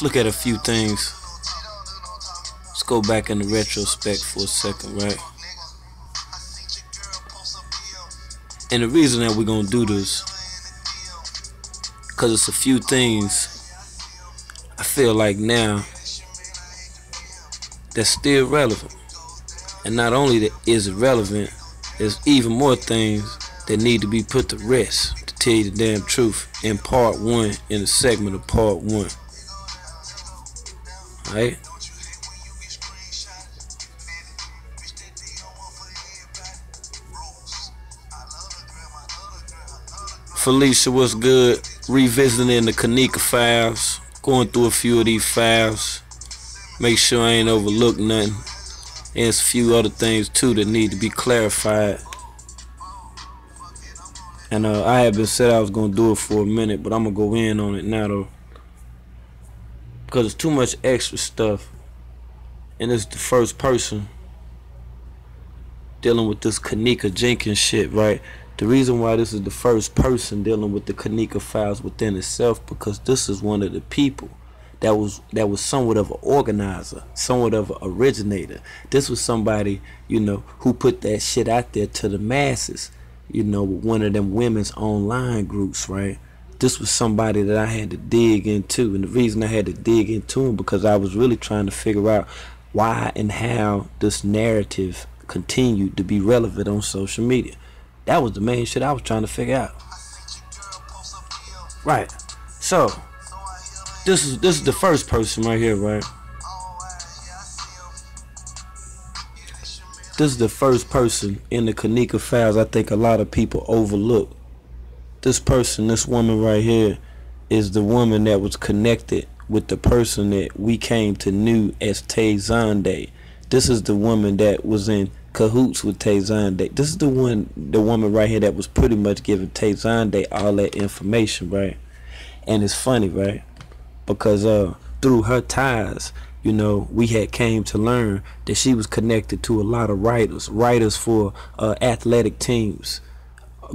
let's look at a few things. Let's go back in the retrospect for a second, right? And the reason that we're gonna do this, cause it's a few things I feel like now that's still relevant. And not only that is it relevant, there's even more things that need to be put to rest, to tell you the damn truth, in part one, in the segment of part one. Alright? Felicia, what's good? Revisiting the Kenneka files, going through a few of these files, make sure I ain't overlooked nothing. And there's a few other things too that need to be clarified. And I had been said I was gonna do it for a minute, but I'm gonna go in on it now though, because it's too much extra stuff, and it's the first person dealing with this Kenneka Jenkins shit, right? The reason why this is the first person dealing with the Kenneka files within itself, because this is one of the people that was somewhat of an organizer, somewhat of an originator. This was somebody, you know, who put that shit out there to the masses, you know, with one of them women's online groups, right? This was somebody that I had to dig into, and the reason I had to dig into him because I was really trying to figure out why and how this narrative continued to be relevant on social media. That was the main shit I was trying to figure out. Right. So this is the first person right here, right? This is the first person in the Kenneka files I think a lot of people overlook. This person, this woman right here, is the woman that was connected with the person that we came to know as Tay Zonday. This is the woman that was in cahoots with Tay Zonday. This is the woman right here that was pretty much giving Tay Zonday all that information, right? And it's funny, right? Because through her ties, you know, we had came to learn that she was connected to a lot of writers for athletic teams,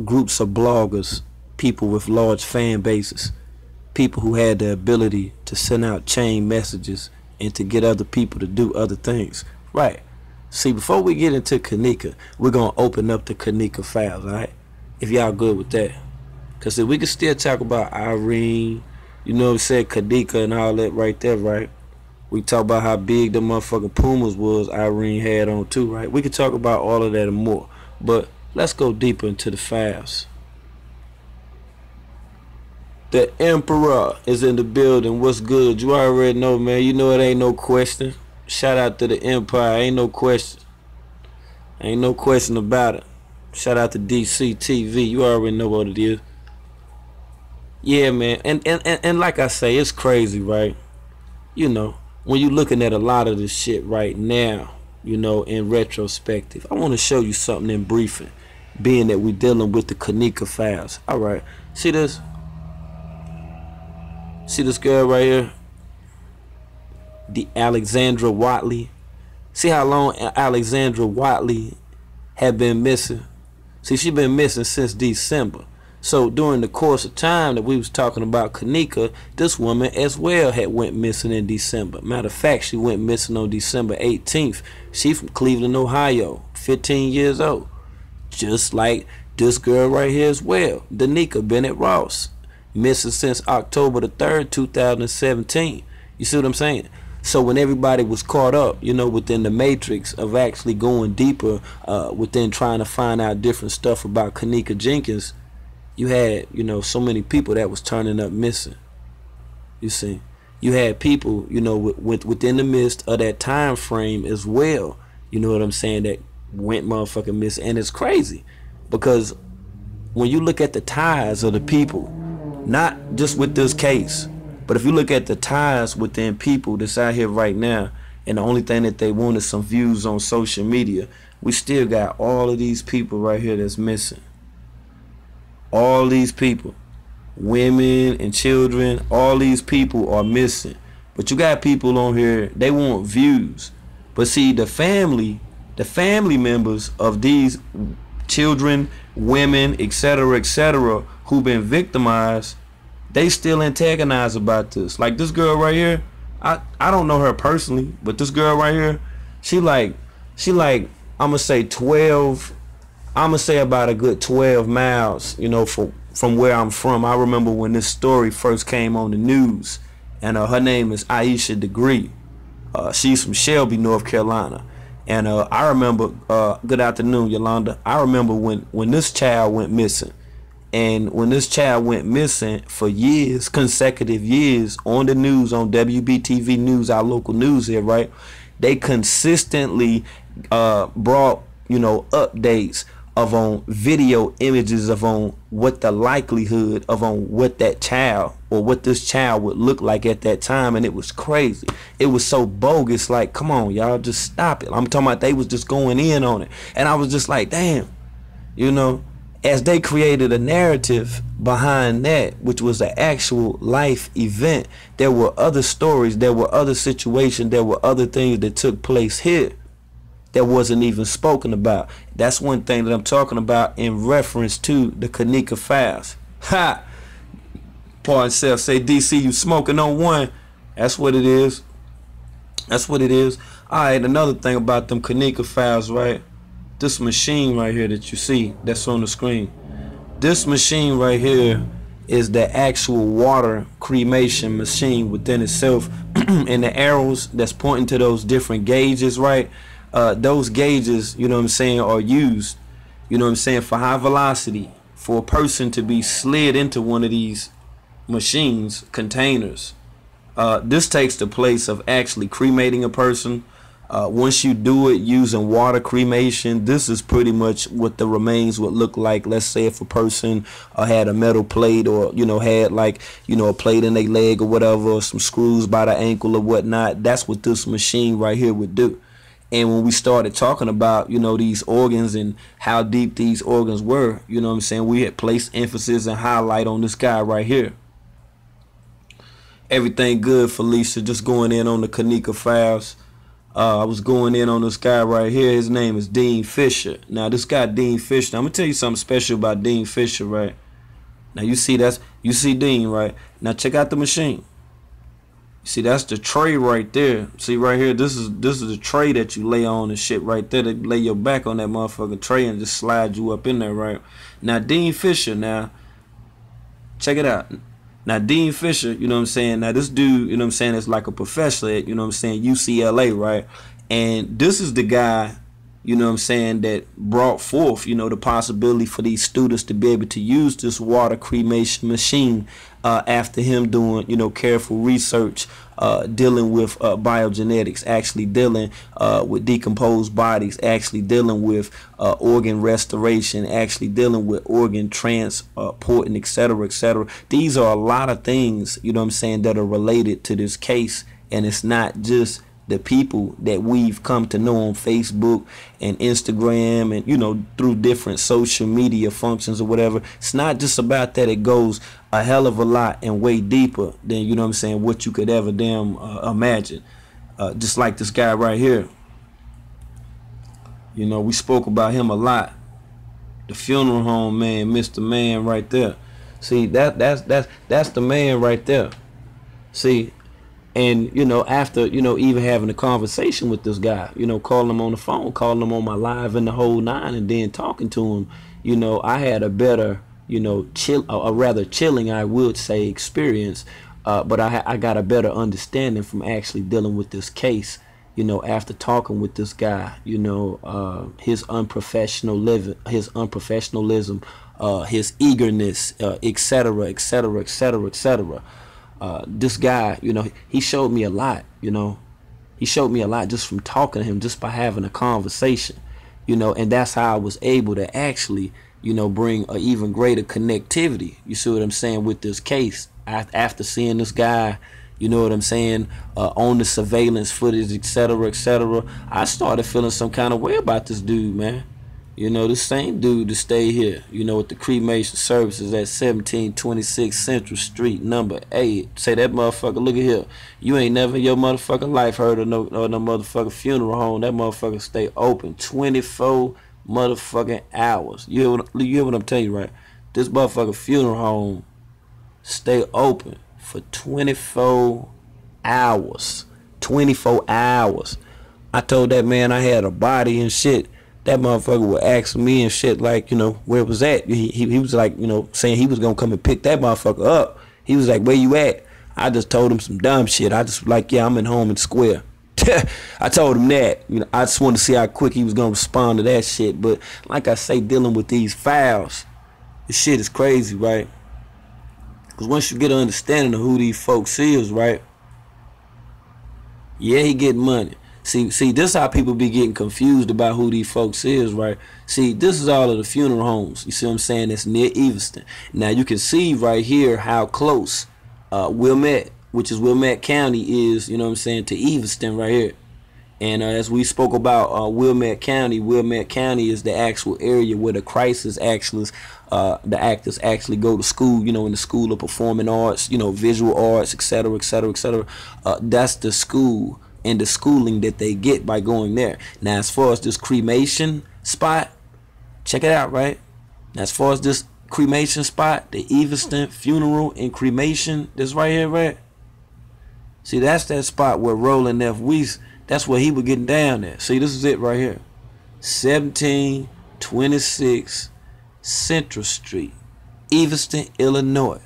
groups of bloggers, people with large fan bases, people who had the ability to send out chain messages and to get other people to do other things, right? See, before we get into Kenneka, we're going to open up the Kenneka files, all right? If y'all good with that. Because if we can still talk about Irene, you know what I'm saying, Kenneka and all that right there, right? We talk about how big the motherfucking Pumas was Irene had on too, right? We could talk about all of that and more. But let's go deeper into the files. The Emperor is in the building. What's good? You already know, man. You know it ain't no question. Shout out to the Empire. Ain't no question. Ain't no question about it. Shout out to DC TV. You already know what it is. Yeah, man. And like I say, it's crazy, right? You know, when you looking at a lot of this shit right now, you know, in retrospective, I want to show you something in briefing, being that we're dealing with the Kenneka files. All right. See this? See this girl right here? The Alexandra Watley. See how long Alexandra Watley had been missing? See, she been missing since December. So during the course of time that we was talking about Kenneka, this woman as well had went missing in December. Matter of fact, she went missing on December 18th. She from Cleveland, Ohio, 15 years old. Just like this girl right here as well, Danica Bennett Ross, missing since October the 3rd, 2017. You see what I'm saying? So when everybody was caught up, you know, within the matrix of actually going deeper, within trying to find out different stuff about Kenneka Jenkins, you had, you know, so many people that was turning up missing. You see, you had people, you know, within the midst of that time frame as well. You know what I'm saying? That went motherfucking missing, and it's crazy because when you look at the ties of the people, not just with this case, but if you look at the ties within people that's out here right now, and the only thing that they want is some views on social media, we still got all of these people right here that's missing. All these people, women and children, all these people are missing. But you got people on here, they want views. But see, the family members of these children, women, etc., who've been victimized, they still antagonize about this. Like this girl right here, I don't know her personally, but this girl right here, she like I'm gonna say 12. I'm gonna say about a good 12 miles, you know, from where I'm from. I remember when this story first came on the news, and her name is Aisha Degree. She's from Shelby, North Carolina. And I remember, good afternoon, Yolanda. I remember when this child went missing. And when this child went missing for years, consecutive years, on the news, on WBTV News, our local news here, right? They consistently brought, you know, updates of on video images of on what the likelihood of on what that child or what this child would look like at that time. And it was crazy. It was so bogus. Like, come on, y'all, just stop it. I'm talking about they was just going in on it. And I was just like, damn, you know, as they created a narrative behind that, which was an actual life event, there were other stories, there were other situations, there were other things that took place here that wasn't even spoken about. That's one thing that I'm talking about in reference to the Kenneka files. Ha! Pardon self, say DC, you smoking on one. That's what it is. That's what it is. Alright, another thing about them Kenneka files, right? This machine right here that you see, that's on the screen. This machine right here is the actual water cremation machine within itself. And the arrows that's pointing to those different gauges, right? Those gauges, you know what I'm saying, are used, you know what I'm saying, for high velocity, for a person to be slid into one of these machines, containers. This takes the place of actually cremating a person. Once you do it using water cremation, this is pretty much what the remains would look like. Let's say if a person had a metal plate, or, you know, had like, you know, a plate in their leg or whatever, or some screws by the ankle or whatnot. That's what this machine right here would do. And when we started talking about, you know, these organs and how deep these organs were, you know what I'm saying, we had placed emphasis and highlight on this guy right here. Everything good, Felicia, just going in on the Kenneka files. I was going in on this guy right here. His name is Dean Fisher. Now, this guy, Dean Fisher, I'm going to tell you something special about Dean Fisher, right? Now, you see Dean, right? Now, check out the machine. See, that's the tray right there. See right here, this is the tray that you lay on and shit right there. They lay your back on that motherfucking tray and just slide you up in there, right? Now, Dean Fisher, now, check it out. Now, Dean Fisher, you know what I'm saying? Now, this dude, you know what I'm saying, is like a professor at, you know what I'm saying, UCLA, right? And this is the guy, you know what I'm saying, that brought forth, you know, the possibility for these students to be able to use this water cremation machine after him doing, you know, careful research, dealing with biogenetics, actually dealing with decomposed bodies, actually dealing with organ restoration, actually dealing with organ transport, and etc., etc. These are a lot of things, you know what I'm saying, that are related to this case. And it's not just the people that we've come to know on Facebook and Instagram and, you know, through different social media functions or whatever. It's not just about that. It goes a hell of a lot and way deeper than, you know what I'm saying, what you could ever damn imagine. Just like this guy right here. You know, we spoke about him a lot. The funeral home man, Mr. Man right there. See, that's the man right there. See. And, you know, after, you know, even having a conversation with this guy, you know, calling him on the phone, calling him on my live and the whole nine, and then talking to him, you know, I had a better, you know, a rather chilling, I would say, experience. But I got a better understanding from actually dealing with this case, you know, after talking with this guy, you know, his unprofessionalism, his eagerness, etc., etc., etc., etc. This guy, you know, he showed me a lot, you know. He showed me a lot just from talking to him, just by having a conversation, you know. And that's how I was able to actually, you know, bring an even greater connectivity, you see what I'm saying, with this case. After seeing this guy, you know what I'm saying, on the surveillance footage, etc., etc., I started feeling some kind of way about this dude, man. You know, the same dude to stay here, you know, with the cremation services at 1726 Central Street, number 8. Say that motherfucker, look at here. You ain't never in your motherfucking life heard of no motherfucking funeral home. That motherfucker stay open 24 motherfucking hours. You hear what I'm telling you, right? This motherfucking funeral home stay open for 24 hours. 24 hours. I told that man I had a body and shit. That motherfucker would ask me and shit like, you know, where it was at. He was like, you know, saying he was gonna come and pick that motherfucker up. He was like, where you at? I just told him some dumb shit. I just like, yeah, I'm in home and square. I told him that. You know, I just wanted to see how quick he was gonna respond to that shit. But like I say, dealing with these files, this shit is crazy, right? Because once you get an understanding of who these folks is, right? Yeah, he getting money. See, this how people be getting confused about who these folks is, right? See, this is all of the funeral homes. You see what I'm saying? That's near Evanston. Now you can see right here how close Wilmette, which is Wilmette County, is, you know what I'm saying, to Evanston right here. And as we spoke about Wilmette County is the actual area where the crisis actually, the actors actually go to school, you know, in the School of Performing Arts, you know, Visual Arts, etc., etc., etc. That's the school and the schooling that they get by going there. Now, as far as this cremation spot, check it out, right? Now, as far as this cremation spot, the Evanston Funeral and Cremation, this right here, right? See, that's that spot where Roland F. Weiss, that's where he was getting down there. See, this is it right here. 1726 Central Street, Evanston, Illinois.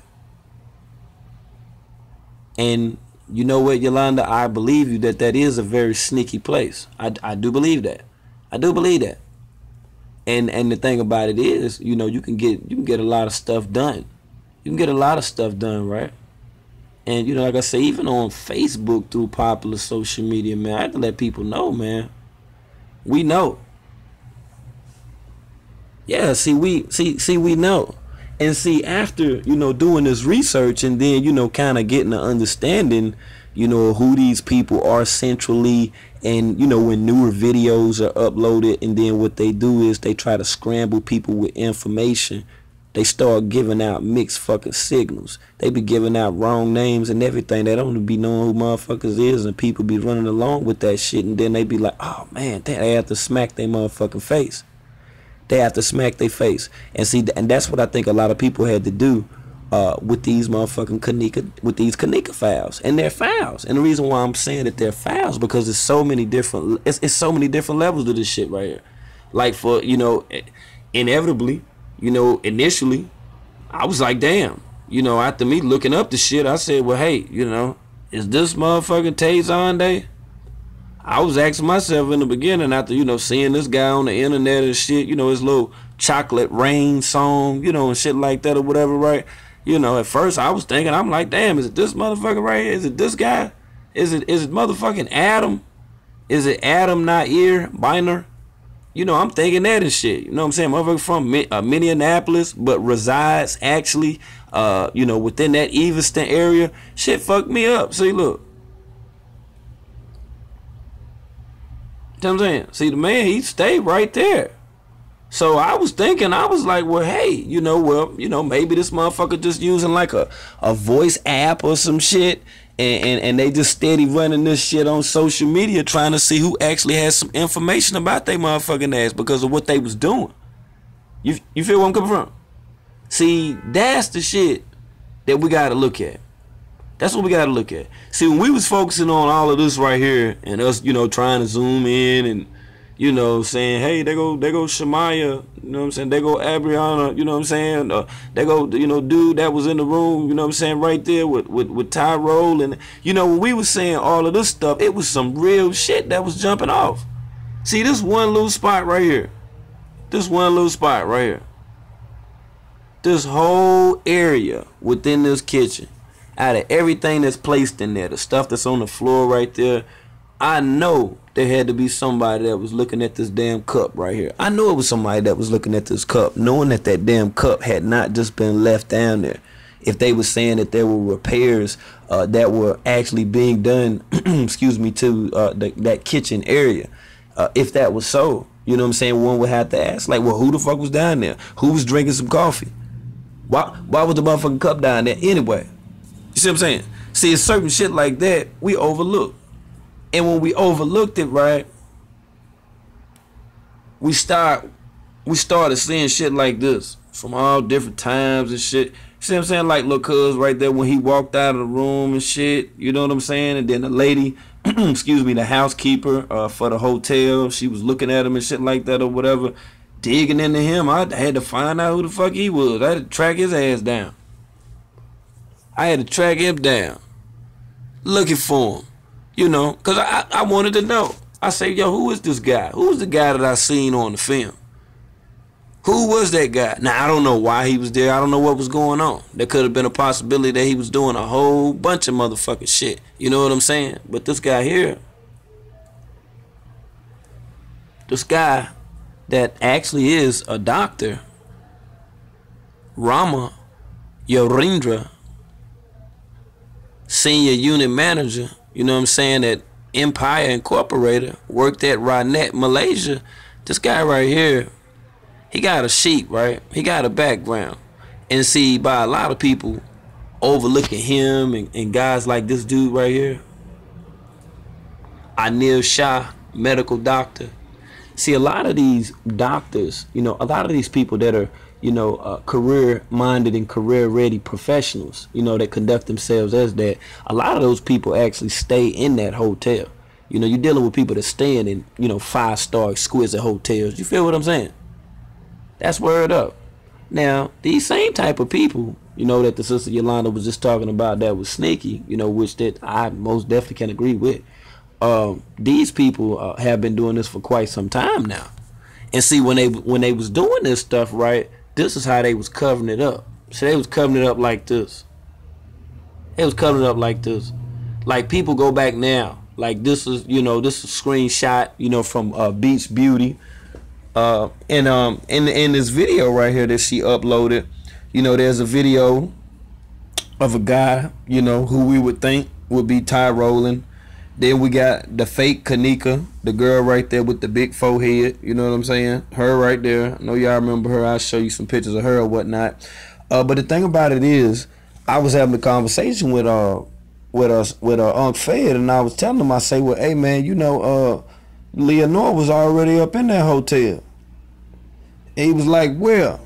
And you know what, Yolanda? I believe you that is a very sneaky place. I do believe that. I do believe that. And the thing about it is, you know, you can get a lot of stuff done. You can get a lot of stuff done, right? And you know, like I say, even on Facebook through popular social media, man, I have to let people know, man. We know. Yeah, see, we know. And see, after, you know, doing this research and then, you know, kind of getting an understanding, you know, who these people are centrally, and, you know, when newer videos are uploaded, and then what they do is they try to scramble people with information. They start giving out mixed fucking signals. They be giving out wrong names and everything. They don't be knowing who motherfuckers is, and people be running along with that shit, and then they be like, oh man, they have to smack their motherfucking face. They have to smack their face. And see, and that's what I think a lot of people had to do with these motherfucking Kenneka files. And they're files. And the reason why I'm saying that they're files, because it's so many different, it's so many different levels to this shit right here. Like, for, you know, inevitably, you know, initially, I was like, damn. You know, after me looking up the shit, I said, well, hey, you know, is this motherfucking Tazon Day? I was asking myself in the beginning, after, you know, seeing this guy on the internet and shit, you know, his little Chocolate Rain song, you know, and shit like that or whatever, right? You know, at first I was thinking, I'm like, damn, is it this motherfucker right here? Is it this guy? Is it motherfucking Adam? Is it Adam Nair Biner? You know, I'm thinking that and shit. You know what I'm saying? Motherfucker from Minneapolis, but resides actually, you know, within that Evanston area. Shit fucked me up. See, look. You know what I'm saying? See, the man, he stayed right there. So I was thinking, I was like, well, hey, you know, maybe this motherfucker just using like a voice app or some shit, and they just steady running this shit on social media trying to see who actually has some information about they motherfucking ass because of what they was doing. You feel where I'm coming from? See, that's the shit that we gotta look at. That's what we gotta look at. See, when we was focusing on all of this right here, and us, you know, trying to zoom in and, you know, saying, hey, they go Shamaya, you know what I'm saying, they go Abriana, you know what I'm saying, they go, you know, dude that was in the room, you know what I'm saying, right there with Tyrone, and, you know, when we was saying all of this stuff, it was some real shit that was jumping off. See, this one little spot right here, this whole area within this kitchen, out of everything that's placed in there, the stuff that's on the floor right there, I know there had to be somebody that was looking at this damn cup right here. I know it was somebody that was looking at this cup, knowing that that damn cup had not just been left down there. If they were saying that there were repairs that were actually being done, excuse me, to that kitchen area, if that was so, you know what I'm saying, one would have to ask, like, well, who the fuck was down there? Who was drinking some coffee? Why was the motherfucking cup down there anyway? You see what I'm saying? See, it's certain shit like that we overlook. And when we overlooked it, right, we started seeing shit like this from all different times and shit. See what I'm saying? Like, look, cuz right there when he walked out of the room and shit, you know what I'm saying? And then the lady, excuse me, the housekeeper for the hotel, she was looking at him and shit like that or whatever, digging into him. I had to find out who the fuck he was. I had to track his ass down. I had to track him down, looking for him, you know, because I wanted to know. I say, yo, who is this guy? Who was the guy that I seen on the film? Who was that guy? Now, I don't know why he was there. I don't know what was going on. There could have been a possibility that he was doing a whole bunch of motherfucking shit. You know what I'm saying? But this guy here, this guy that actually is a doctor, Rama Yorindra, senior unit manager, you know what I'm saying, at Empire Incorporated, worked at Ranet, Malaysia. This guy right here, he got a sheet, right? He got a background. And see, by a lot of people overlooking him and guys like this dude right here, Anil Shah, medical doctor. See, a lot of these doctors, you know, a lot of these people that are, you know, career-minded and career-ready professionals, you know, that conduct themselves as that, a lot of those people actually stay in that hotel. You know, you're dealing with people that staying in, you know, 5-star exquisite hotels. You feel what I'm saying? That's word up. Now, these same type of people, you know, that the sister Yolanda was just talking about that was sneaky, you know, which that I most definitely can agree with. These people have been doing this for quite some time now. And see, when they was doing this stuff, right, this is how they was covering it up. So they was covering it up like this. They was covering it up like this. Like, people go back now. Like, this is, you know, this is a screenshot, you know, from Beach Beauty. In this video right here that she uploaded, you know, there's a video of a guy, you know, who we would think would be Ty Rowland. Then we got the fake Kenneka, the girl right there with the big forehead, you know what I'm saying? Her right there. I know y'all remember her. I'll show you some pictures of her or whatnot. But the thing about it is, I was having a conversation with Unc Fed, and I was telling him, I say, well, hey man, you know, Leonore was already up in that hotel. And he was like, where?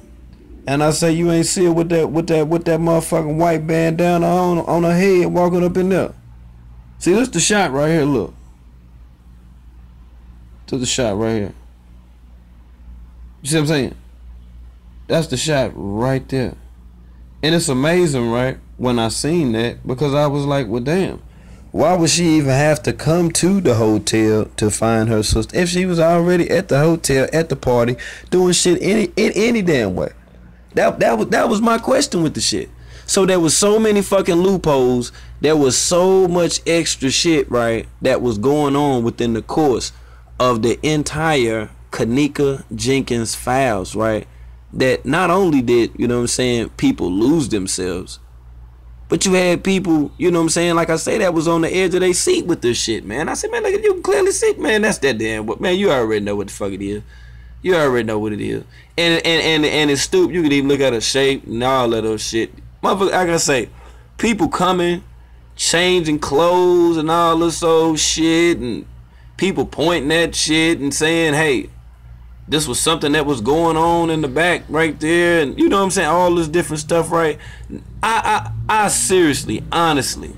And I say, you ain't see her with that motherfucking white bandana on her head walking up in there. See, this the shot right here, look. To the shot right here. You see what I'm saying? That's the shot right there. And it's amazing, right, when I seen that, because I was like, well, damn. Why would she even have to come to the hotel to find her sister if she was already at the hotel, at the party, doing shit any damn way? That was my question with the shit. So there was so many fucking loopholes. There was so much extra shit, right, that was going on within the course of the entire Kenneka Jenkins files, right? That not only did, you know what I'm saying, people lose themselves, but you had people, you know what I'm saying, like I say, that was on the edge of their seat with this shit, man. I said, man, look, you can clearly see, man, that's that damn, man, you already know what the fuck it is. You already know what it is. And it's stupid. You can even look at her shape and all that other shit. Motherfucker, like I say, people coming, changing clothes and all this old shit, and people pointing at shit and saying, hey, this was something that was going on in the back right there, and you know what I'm saying, all this different stuff, right? I seriously, honestly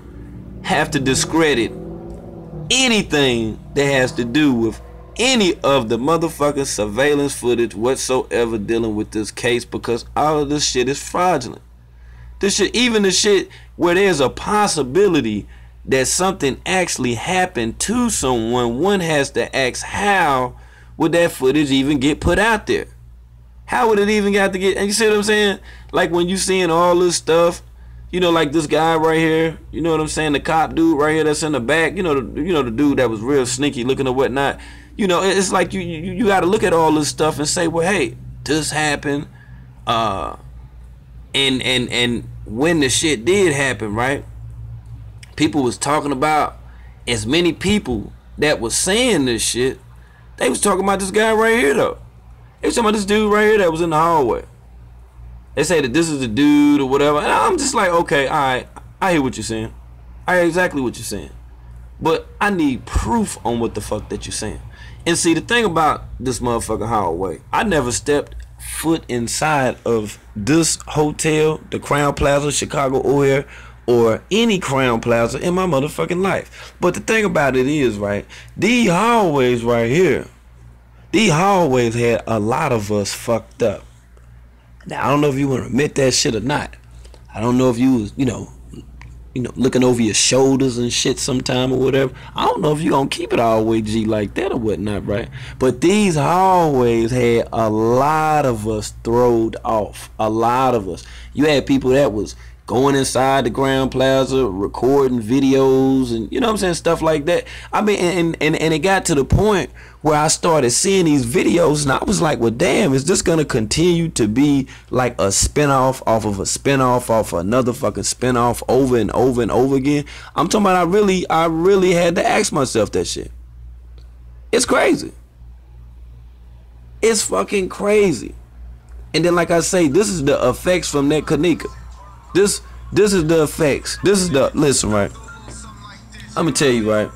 have to discredit anything that has to do with any of the motherfucking surveillance footage whatsoever dealing with this case, because all of this shit is fraudulent. This shit, even the shit where there's a possibility that something actually happened to someone, one has to ask, how would that footage even get put out there? How would it even got to get, and you see what I'm saying? Like when you seeing all this stuff, you know, like this guy right here, you know what I'm saying, the cop dude right here that's in the back, you know the dude that was real sneaky looking or whatnot. You know, it's like you got to look at all this stuff and say, well, hey, this happened, and when the shit did happen, right? People was talking about, as many people that was saying this shit, they was talking about this guy right here though. They was talking about this dude right here that was in the hallway. They say that this is the dude or whatever. And I'm just like, okay, all right, I hear what you're saying. I hear exactly what you're saying. But I need proof on what the fuck that you're saying. And see, the thing about this motherfucking hallway, I never stepped foot inside of this hotel, the Crown Plaza, Chicago O'Hare, or any Crown Plaza in my motherfucking life. But the thing about it is, right, these hallways right here, these hallways had a lot of us fucked up. Now, I don't know if you want to admit that shit or not. I don't know if you was, looking over your shoulders and shit sometime or whatever. I don't know if you gonna keep it all the way G like that or whatnot, right? But these hallways had a lot of us throwed off. A lot of us. You had people that was going inside the Grand Plaza, recording videos and, you know what I'm saying, stuff like that. I mean, and it got to the point where I started seeing these videos and I was like, well, damn, is this gonna continue to be like a spinoff off of a spinoff off of another fucking spinoff over and over and over again? I'm talking about I really had to ask myself that shit. It's crazy. It's fucking crazy. And then, like I say, this is the effects from that Kenneka. This is the effects. This is the, listen, right? I'm gonna tell you, right?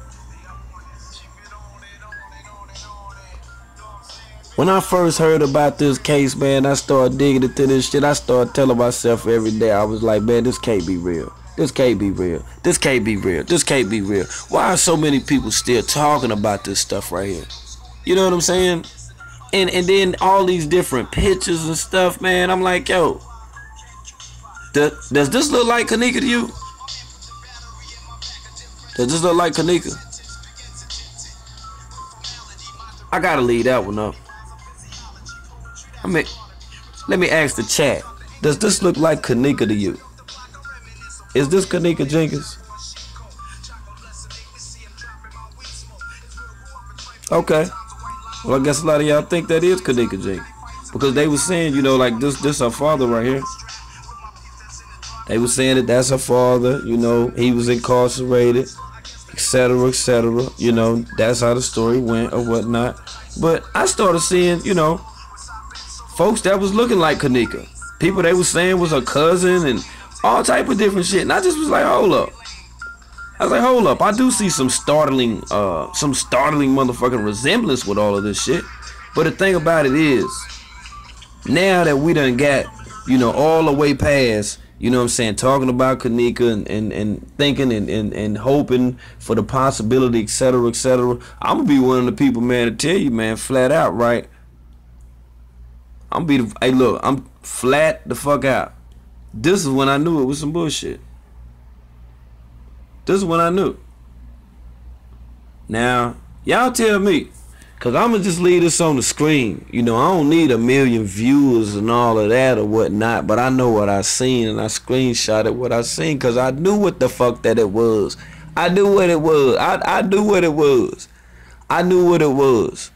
When I first heard about this case, man, I started digging into this shit. I started telling myself every day, I was like, man, this can't be real. This can't be real. This can't be real. This can't be real. Why are so many people still talking about this stuff right here? You know what I'm saying? And then all these different pictures and stuff, man. I'm like, yo, does this look like Kenneka to you? Does this look like Kenneka? I gotta leave that one up. I mean, let me ask the chat. Does this look like Kenneka to you? Is this Kenneka Jenkins? Okay. Well, I guess a lot of y'all think that is Kenneka Jenkins. Because they was saying, you know, like this her father right here. They was saying that that's her father, you know, he was incarcerated, etc., etc. You know, that's how the story went or whatnot. But I started seeing, you know, folks that was looking like Kenneka. People they was saying was her cousin and all type of different shit. And I just was like, hold up. I was like, hold up. I do see some startling motherfucking resemblance with all of this shit. But the thing about it is, now that we done got, you know, all the way past, you know what I'm saying, talking about Kenneka and thinking and hoping for the possibility, etc., etc. I'm gonna be one of the people, man, to tell you, man, flat out, right? Hey, look, I'm flat the fuck out. This is when I knew it was some bullshit. This is when I knew. Now, y'all tell me, cause I'ma just leave this on the screen. You know, I don't need 1 million viewers and all of that or whatnot, but I know what I seen and I screenshotted what I seen cause I knew what the fuck that it was. I knew what it was. I knew what it was. I knew what it was.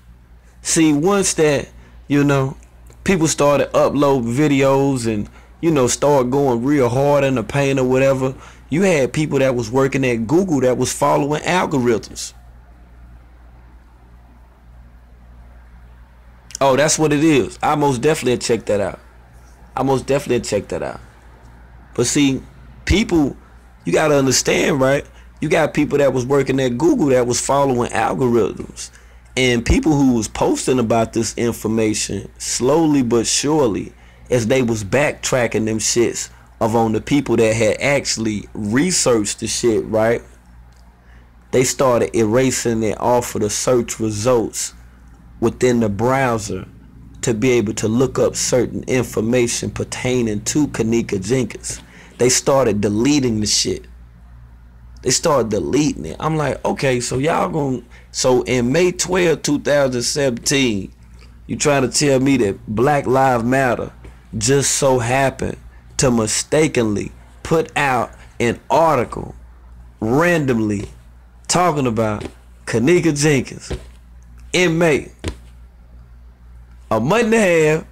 See, once that, you know, people started uploading videos and, you know, start going real hard in the paint or whatever, you had people that was working at Google that was following algorithms. Oh, that's what it is. I most definitely check that out. But see, people, you got to understand, right? You got people that was working at Google that was following algorithms. And people who was posting about this information slowly but surely, as they was backtracking them shits of on the people that had actually researched the shit, right? They started erasing it off of the search results within the browser to be able to look up certain information pertaining to Kenneka Jenkins. They started deleting the shit. They started deleting it. I'm like, okay, so y'all gonna, so in May 12, 2017, you trying to tell me that Black Lives Matter just so happened to mistakenly put out an article randomly talking about Kenneka Jenkins in May, a month and a half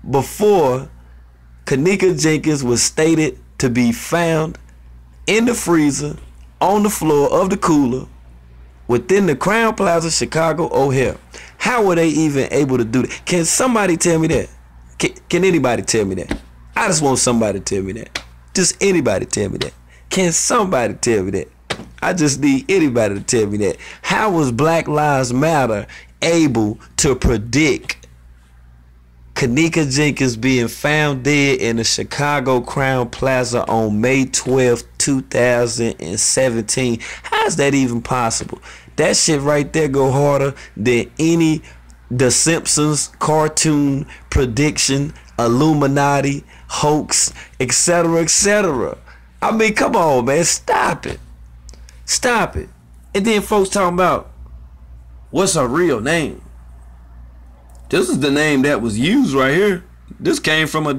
before Kenneka Jenkins was stated to be found in the freezer on the floor of the cooler within the Crown Plaza, Chicago O'Hare. How were they even able to do that? Can somebody tell me that? Can anybody tell me that? I just want somebody to tell me that. Just anybody tell me that. Can somebody tell me that? I just need anybody to tell me that. How was Black Lives Matter able to predict Kenneka Jenkins being found dead in the Chicago Crown Plaza on May 12th, 2017. How's that even possible? That shit right there go harder than any The Simpsons cartoon prediction, Illuminati, hoax, etc., etc. I mean, come on, man. Stop it. Stop it. And then folks talking about, what's her real name? This is the name that was used right here. This came from a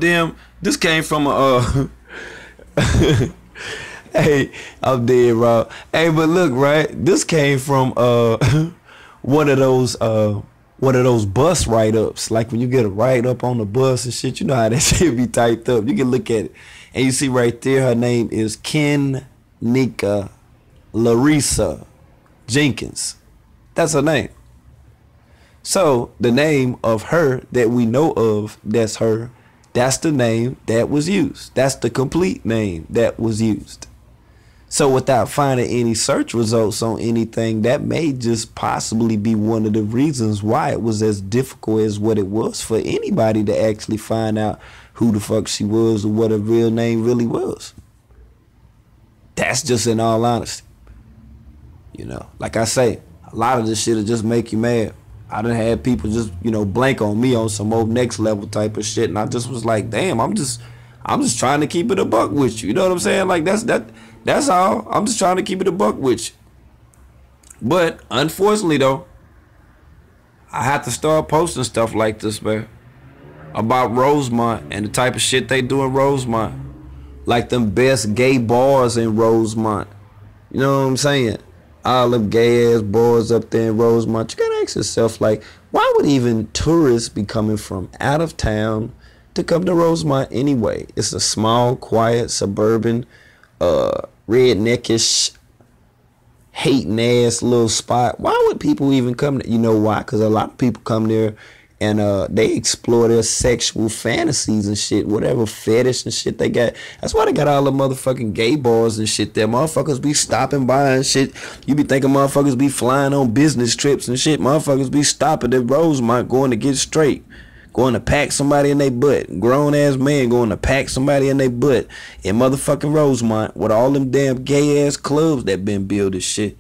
hey, I'm dead, Rob. Hey, but look, right? This came from one of those bus write-ups. Like when you get a write-up on the bus and shit, you know how that shit be typed up. You can look at it. And you see right there, her name is Kenneka Larissa Jenkins. That's her name. So the name of her that we know of, that's her, that's the name that was used. That's the complete name that was used. So without finding any search results on anything, that may just possibly be one of the reasons why it was as difficult as what it was for anybody to actually find out who the fuck she was or what her real name really was. That's just in all honesty. You know, like I say, a lot of this shit will just make you mad. I done had people just, blank on me on some old next level type of shit, and I just was like, damn, I'm just trying to keep it a buck with you. You know what I'm saying? Like that's all. I'm just trying to keep it a buck with you. But unfortunately though, I have to start posting stuff like this, man, about Rosemont and the type of shit they do in Rosemont. Like them best gay bars in Rosemont. You know what I'm saying? All them gay ass bars up there in Rosemont. You gotta ask yourself, like, why would even tourists be coming from out of town to come to Rosemont anyway? It's a small, quiet, suburban, redneckish, hating ass little spot. Why would people even come there? You know why? Because a lot of people come there and they explore their sexual fantasies and shit, whatever fetish and shit they got. That's why they got all the motherfucking gay bars and shit there. Motherfuckers be stopping by and shit. You be thinking motherfuckers be flying on business trips and shit. Motherfuckers be stopping at Rosemont going to get straight. Going to pack somebody in their butt. Grown ass man going to pack somebody in their butt in motherfucking Rosemont with all them damn gay ass clubs that been built and shit.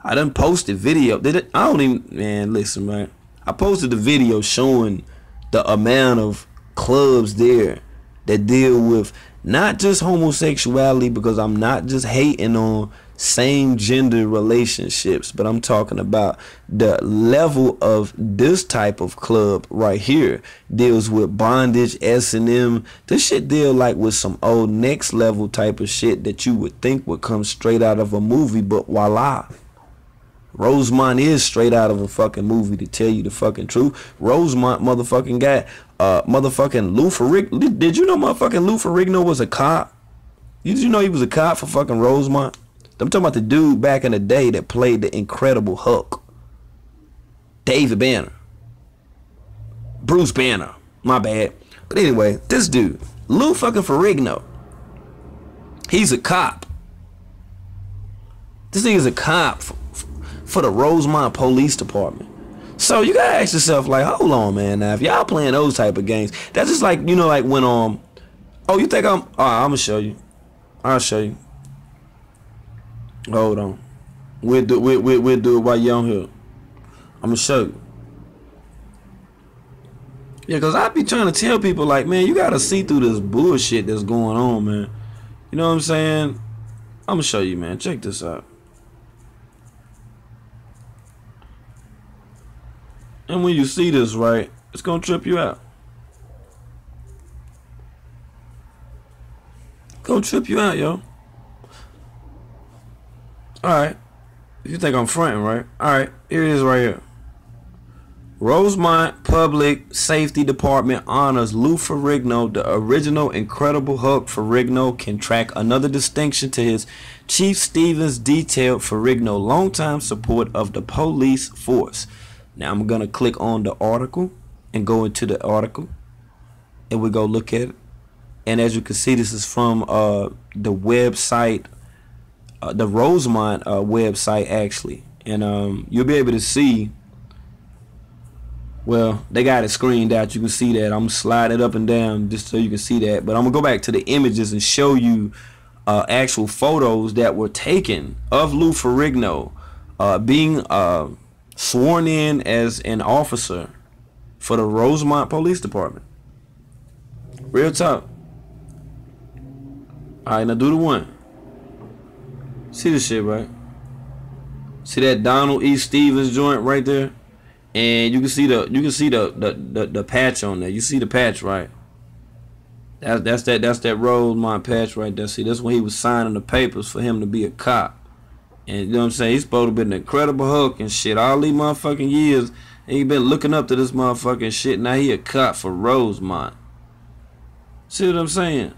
I done posted video. I don't even, man, listen, man. I posted the video showing the amount of clubs there that deal with not just homosexuality, because I'm not just hating on same gender relationships, but I'm talking about the level of this type of club right here deals with bondage, S&M. This shit deal like with some old next level type of shit that you would think would come straight out of a movie, but voila. Rosemont is straight out of a fucking movie, to tell you the fucking truth. Rosemont motherfucking got motherfucking Lou Ferrigno. Did you know motherfucking Lou Ferrigno was a cop? Did you know he was a cop for fucking Rosemont? I'm talking about the dude back in the day that played the Incredible Hulk. David Banner. Bruce Banner. My bad. But anyway, this dude, Lou fucking Ferrigno, he's a cop. This nigga's a cop for the Rosemont Police Department. So you gotta ask yourself, like, hold on, man. Now, if y'all playing those type of games, that's just like, like when oh, you think I'm gonna show you. I'll show you. Hold on. We'll do it while you're on here. I'm gonna show you. Yeah, cause I be trying to tell people, like, man, you gotta see through this bullshit that's going on, man. You know what I'm saying? I'm gonna show you, man. Check this out. And when you see this, right, it's gonna trip you out. Gonna trip you out, yo. Alright. You think I'm fronting, right? Alright, here it is right here. Rosemont Public Safety Department honors Lou Ferrigno. The original Incredible Hulk Ferrigno can track another distinction to his Chief Stevens detailed Ferrigno longtime support of the police force. Now I'm going to click on the article and go into the article, and we go look at it. And as you can see, this is from the website, the Rosemont website actually. And you'll be able to see Well, they got it screened out. You can see that. I'm gonna slide it up and down just so you can see that. But I'm gonna go back to the images and show you actual photos that were taken of Lou Ferrigno being sworn in as an officer for the Rosemont Police Department. Real talk. Alright, now do the one. See this shit, right? See that Donald E. Stevens joint right there? And you can see the patch on there. You see the patch, right? That's that Rosemont patch right there. See, that's when he was signing the papers for him to be a cop. And you know what I'm saying? He's supposed to be an incredible Hulk and shit. All these motherfucking years, and he been looking up to this motherfucking shit. Now he a cop for Rosemont. See what I'm saying?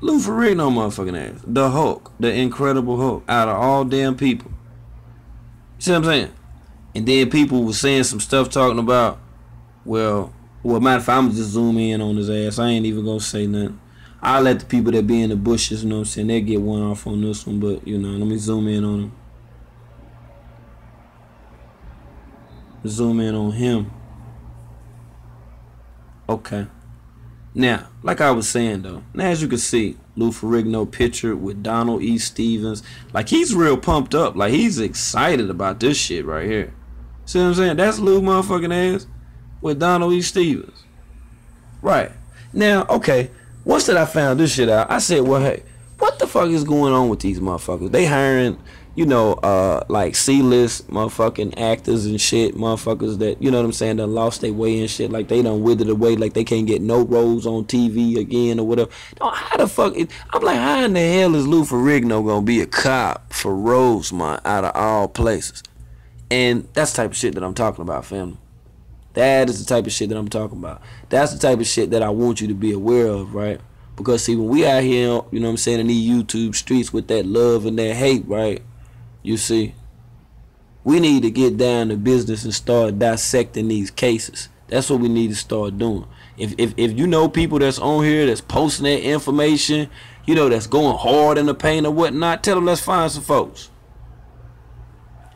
Lou Ferrigno motherfucking ass. The Hulk. The Incredible Hulk. Out of all damn people. See what I'm saying? And then people were saying some stuff talking about, well, matter of fact, I'm just zoom in on his ass. I ain't even gonna say nothing. I'll let the people that be in the bushes, you know what I'm saying, they get one off on this one, but, you know, let me zoom in on him. Zoom in on him. Okay. Now, like I was saying, though, now as you can see, Lou Ferrigno pictured with Donald E. Stevens. Like, he's real pumped up. Like, he's excited about this shit right here. See what I'm saying? That's Lou motherfucking ass with Donald E. Stevens. Right. Now, okay, once that I found this shit out, I said, well, hey, what the fuck is going on with these motherfuckers? They hiring, you know, like C-list motherfucking actors and shit, motherfuckers that, you know what I'm saying, done lost their way and shit, like they done withered away, like they can't get no roles on TV again or whatever. No, how the fuck, I'm like, how in the hell is Lou Ferrigno gonna be a cop for Rosemont out of all places? And that's the type of shit that I'm talking about, family. That is the type of shit that I'm talking about. That's the type of shit that I want you to be aware of, right? Because, see, when we out here, you know what I'm saying, in these YouTube streets with that love and that hate, right? You see, we need to get down to business and start dissecting these cases. That's what we need to start doing. If you know people that's on here that's posting that information, you know, that's going hard in the paint or whatnot, tell them let's find some folks.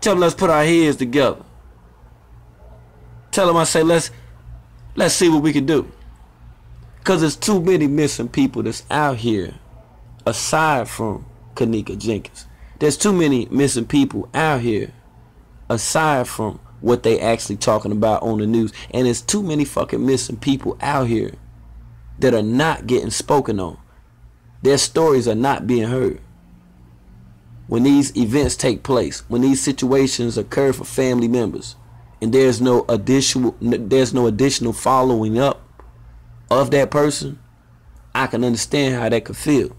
Tell them let's put our heads together. Tell them I say let's see what we can do. Because there's too many missing people that's out here aside from Kenneka Jenkins. There's too many missing people out here aside from what they actually talking about on the news. And there's too many fucking missing people out here that are not getting spoken on. Their stories are not being heard. When these events take place, when these situations occur for family members, and there's no additional following up of that person, I can understand how that could feel.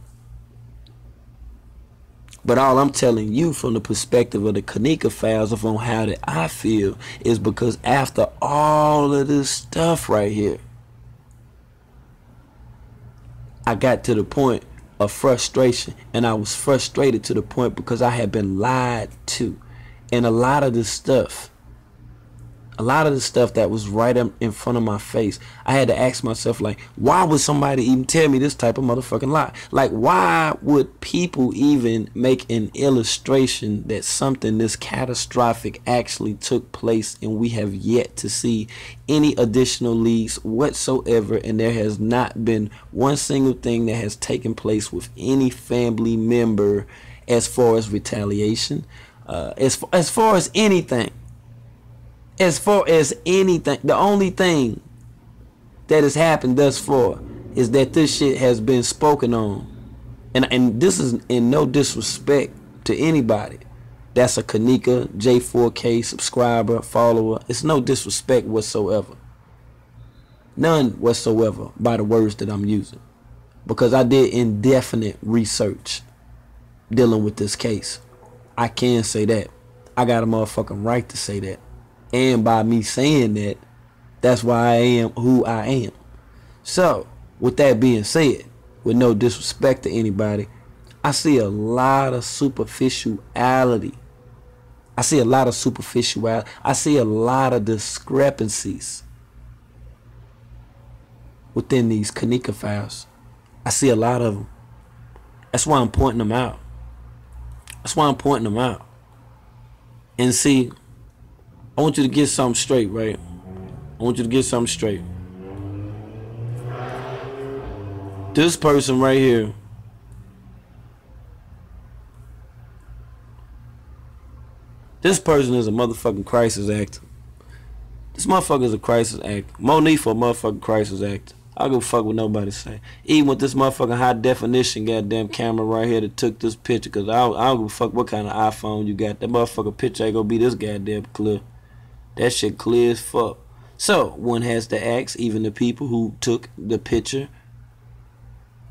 But all I'm telling you from the perspective of the Kenneka files of on how that I feel is because after all of this stuff right here, I got to the point of frustration, and I was frustrated to the point because I had been lied to. And a lot of the stuff that was right in front of my face, I had to ask myself, like, why would somebody even tell me this type of motherfucking lie? Like, why would people even make an illustration that something this catastrophic actually took place and we have yet to see any additional leads whatsoever, and there has not been one single thing that has taken place with any family member as far as retaliation, as far as anything. As far as anything, the only thing that has happened thus far is that this shit has been spoken on. And this is in no disrespect to anybody that's a Kenneka J4K subscriber, follower. It's no disrespect whatsoever. None whatsoever by the words that I'm using. Because I did indefinite research dealing with this case. I can say that. I got a motherfucking right to say that. And by me saying that, that's why I am who I am. So, with that being said, with no disrespect to anybody, I see a lot of superficiality. I see a lot of discrepancies within these Kenneka files. I see a lot of them. That's why I'm pointing them out. And see, I want you to get something straight, right? I want you to get something straight. This person right here, this person is a motherfucking crisis actor. This motherfucker is a crisis actor. Monique for a motherfucking crisis actor. I don't give a fuck what nobody say. Even with this motherfucking high definition goddamn camera right here that took this picture, cause I don't give a fuck what kind of iPhone you got. That motherfucking picture ain't gonna be this goddamn clear. That shit clear as fuck. So one has to ask even the people who took the picture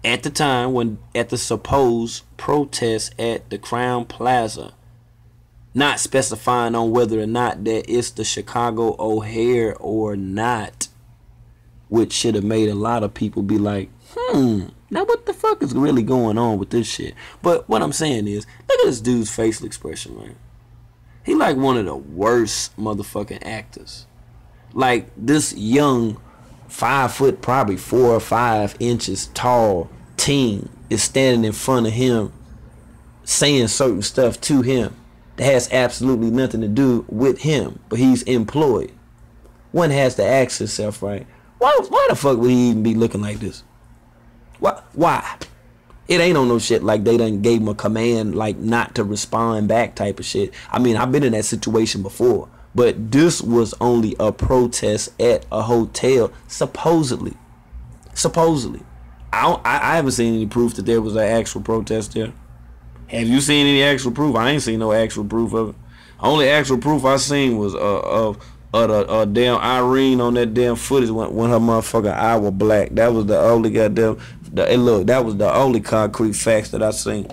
at the time when at the supposed protest at the Crown Plaza, not specifying on whether or not that it's the Chicago O'Hare or not, which should have made a lot of people be like, now what the fuck is really going on with this shit? But what I'm saying is, look at this dude's facial expression, man. He like one of the worst motherfucking actors. Like this young 5 foot, probably 4 or 5 inches tall teen is standing in front of him saying certain stuff to him that has absolutely nothing to do with him, but he's employed. One has to ask himself, right, why the fuck would he even be looking like this? Why? It ain't on no shit like they done gave him a command like not to respond back type of shit. I mean, I've been in that situation before, but this was only a protest at a hotel, supposedly. I haven't seen any proof that there was an actual protest there. Have you seen any actual proof? I ain't seen no actual proof of it. Only actual proof I seen was of the damn Irene on that damn footage when her motherfucking eye was black. That was the only goddamn. That was the only concrete facts that I seen.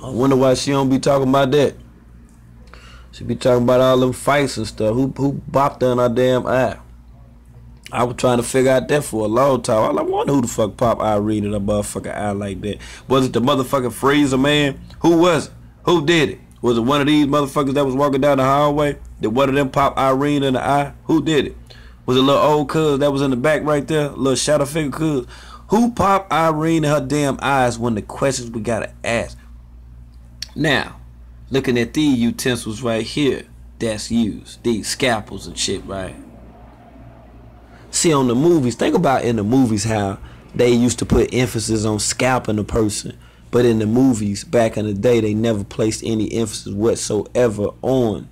I wonder why she don't be talking about that. She be talking about all them fights and stuff. Who bopped her in her damn eye? I was trying to figure out that for a long time. I wonder who the fuck popped Irene in her motherfucking eye like that. Was it the motherfucking freezer man? Who was it? Who did it? Was it one of these motherfuckers that was walking down the hallway? Did one of them pop Irene in the eye? Who did it? Was it a little old cuz that was in the back right there? A little shadow figure cuz? Who popped Irene in her damn eyes? One of the questions we gotta ask. Now, looking at these utensils right here that's used. These scalpels and shit, right? See, on the movies, think about in the movies how they used to put emphasis on scalping a person. But in the movies, back in the day, they never placed any emphasis whatsoever on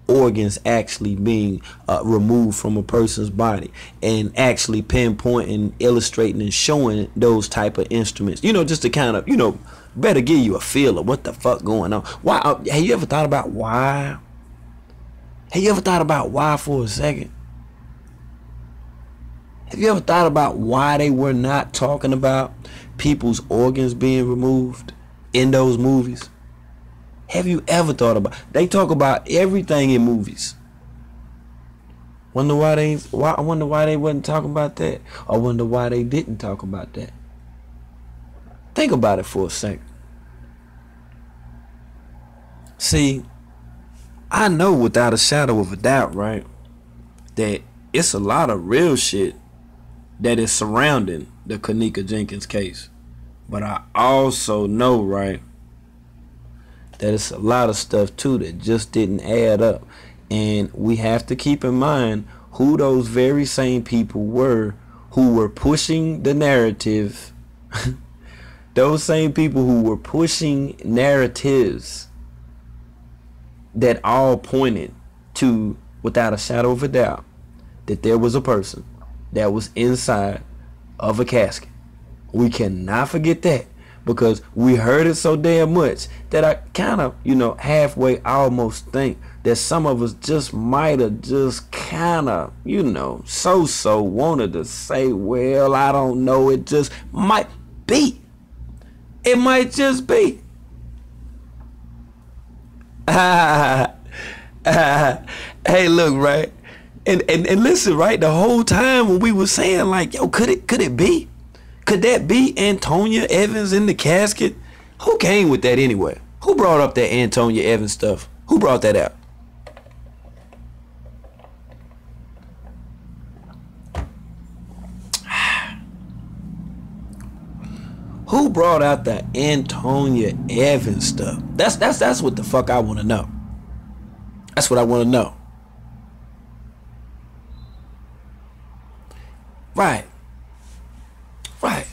organs actually being removed from a person's body and actually pinpointing, illustrating, and showing those type of instruments. You know, just to kind of, better give you a feel of what the fuck going on. Why? Have you ever thought about why? Have you ever thought about why for a second? Have you ever thought about why they were not talking about people's organs being removed in those movies? Have you ever thought about? They talk about everything in movies. Wonder why they? I wonder why they wasn't talking about that. I wonder why they didn't talk about that. Think about it for a second. See, I know without a shadow of a doubt, right, that it's a lot of real shit that is surrounding the Kenneka Jenkins case. But I also know, right, that it's a lot of stuff too that just didn't add up. And we have to keep in mind who those very same people were who were pushing the narrative. Those same people who were pushing narratives that all pointed to, without a shadow of a doubt, that there was a person that was inside of a casket. We cannot forget that, because we heard it so damn much that I kind of, halfway almost think that some of us just might have just kind of, so wanted to say, well, I don't know, it just might be. It might just be. Hey, look, right? And listen, right? The whole time when we were saying, like, yo, could it be? Could that be Antonia Evans in the casket? Who came with that anyway? Who brought up that Antonia Evans stuff? Who brought that out? Who brought out the Antonia Evans stuff? That's what the fuck I want to know. That's what I want to know. Right. Right.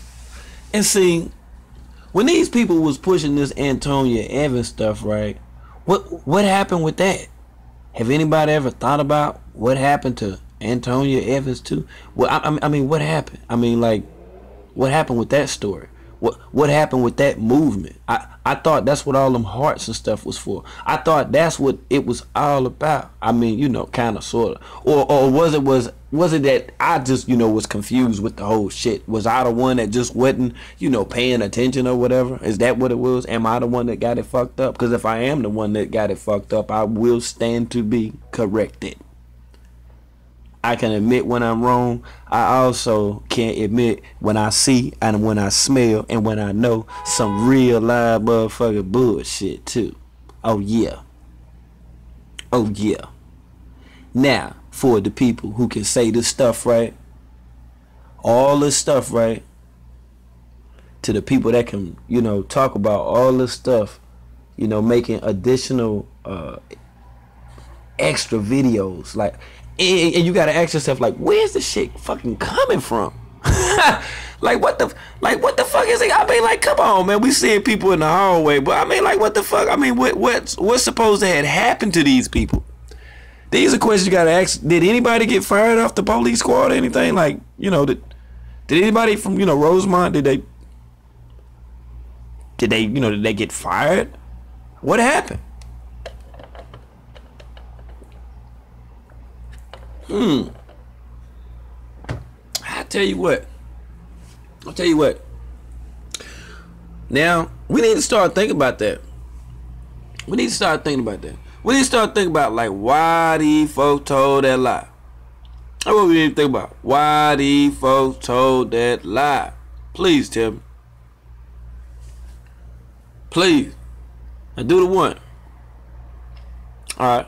And see, when these people was pushing this Antonia Evans stuff, right? What happened with that? Have anybody ever thought about what happened to Antonia Evans too? Well, I mean, what happened? I mean, like, what happened with that story? What happened with that movement? I thought that's what all them hearts and stuff was for. I thought that's what it was all about. I mean, you know, kind of, sort of. Or was it that I just, you know, was confused with the whole shit? Was I the one that just wasn't, you know, paying attention or whatever? Is that what it was? Am I the one that got it fucked up? Because if I am the one that got it fucked up, I will stand to be corrected. I can admit when I'm wrong. I also can admit when I see and when I smell and when I know some real live motherfucking bullshit too. Oh yeah. Oh yeah. Now, for the people who can say this stuff, right? All this stuff, right? To the people that can, you know, talk about all this stuff, you know, making additional extra videos, like, and you gotta ask yourself, like, where's the shit fucking coming from? like what the fuck is it? I mean, like, come on, man. We seeing people in the hallway, but I mean, like, what the fuck? I mean, what's supposed to have happened to these people? These are questions you gotta ask. Did anybody get fired off the police squad or anything? Like, you know, did anybody from, you know, Rosemont, did they get fired? What happened? I'll tell you what. Now, we need to start thinking about that. We need to start thinking about, like, why these folks told that lie. That's what we need to think about. Why these folks told that lie. Please tell me. Please. Now do the one. Alright.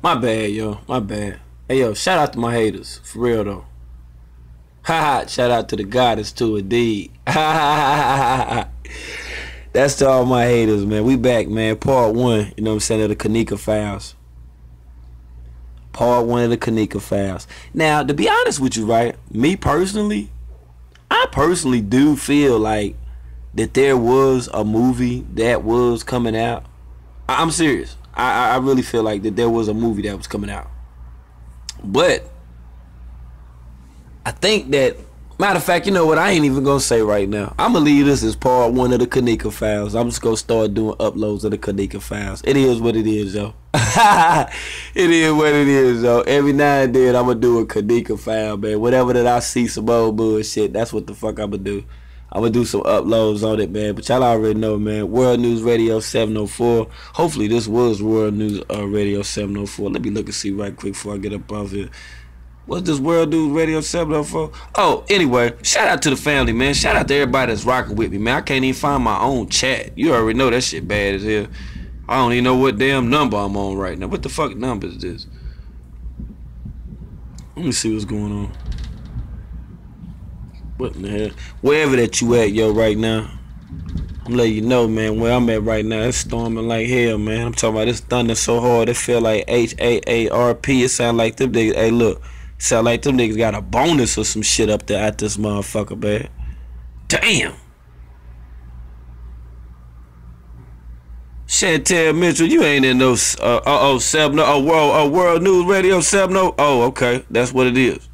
My bad, yo. My bad. Hey, yo, shout out to my haters. For real, though. Haha, shout out to the goddess, too, indeed. That's to all my haters, man. We back, man. Part 1, you know what I'm saying, of the Kenneka Files. Part 1 of the Kenneka Files. Now, to be honest with you, right, me personally, I personally do feel like that there was a movie that was coming out. I'm serious. I really feel like that there was a movie that was coming out. But I think that, matter of fact, you know what, I ain't even gonna say right now. I'm gonna leave this as part 1 of the Kenneka Files. I'm just gonna start doing uploads of the Kenneka Files. It is what it is, yo. It is what it is, yo. Every now and then I'm gonna do a Kenneka File, man. Whatever that I see some old bullshit, that's what the fuck I'm gonna do. I'm gonna do some uploads on it, man. But y'all already know, man. World News Radio 704. Hopefully this was World News Radio 704. Let me look and see right quick before I get up off here. What's this World News Radio 704? Oh, anyway, shout out to the family, man. Shout out to everybody that's rocking with me, man. I can't even find my own chat. You already know that shit bad as hell. I don't even know what damn number I'm on right now. What the fuck number is this? Let me see what's going on. What in the hell? Wherever that you at, yo, right now, I'm letting you know, man, where I'm at right now. It's storming like hell, man. I'm talking about this thunder so hard, it feel like HAARP. It sound like them niggas, hey, look, sound like them niggas got a bonus or some shit up there at this motherfucker, man. Damn. Chantel Mitchell, you ain't in no, 70, World News Radio 70. Oh, okay, that's what it is.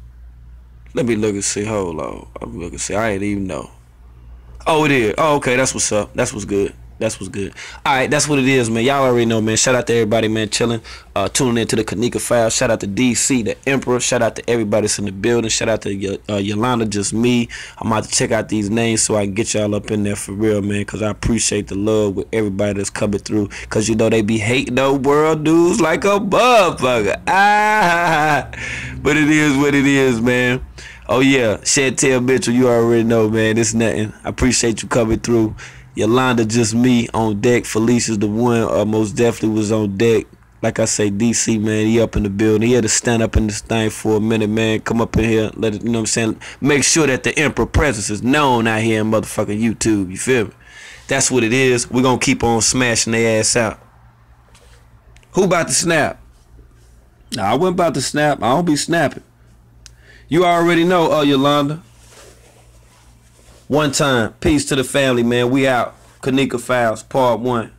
Let me look and see. Hold on. I'm looking and see. I ain't even know. Oh, it is. Oh, okay. That's what's up. That's what's good. That's what's good. All right, that's what it is, man. Y'all already know, man. Shout out to everybody, man, chilling, tuning into the Kenneka Files. Shout out to DC, the Emperor. Shout out to everybody that's in the building. Shout out to Yolanda, just me. I'm about to check out these names so I can get y'all up in there for real, man, because I appreciate the love with everybody that's coming through, because you know they be hating those world dudes like a motherfucker. But it is what it is, man. Oh, yeah. Chantel Mitchell, you already know, man. It's nothing. I appreciate you coming through. Yolanda, just me on deck. Felicia's the one most definitely was on deck. Like I say, DC, man, he up in the building. He had to stand up in this thing for a minute, man. Come up in here, let it, you know what I'm saying? Make sure that the Emperor presence is known out here in motherfucking YouTube. You feel me? That's what it is. We're going to keep on smashing their ass out. Who about to snap? Nah, I wasn't about to snap. I don't be snapping. You already know, Yolanda. One time. Peace to the family, man. We out. Kenneka Files, part 1.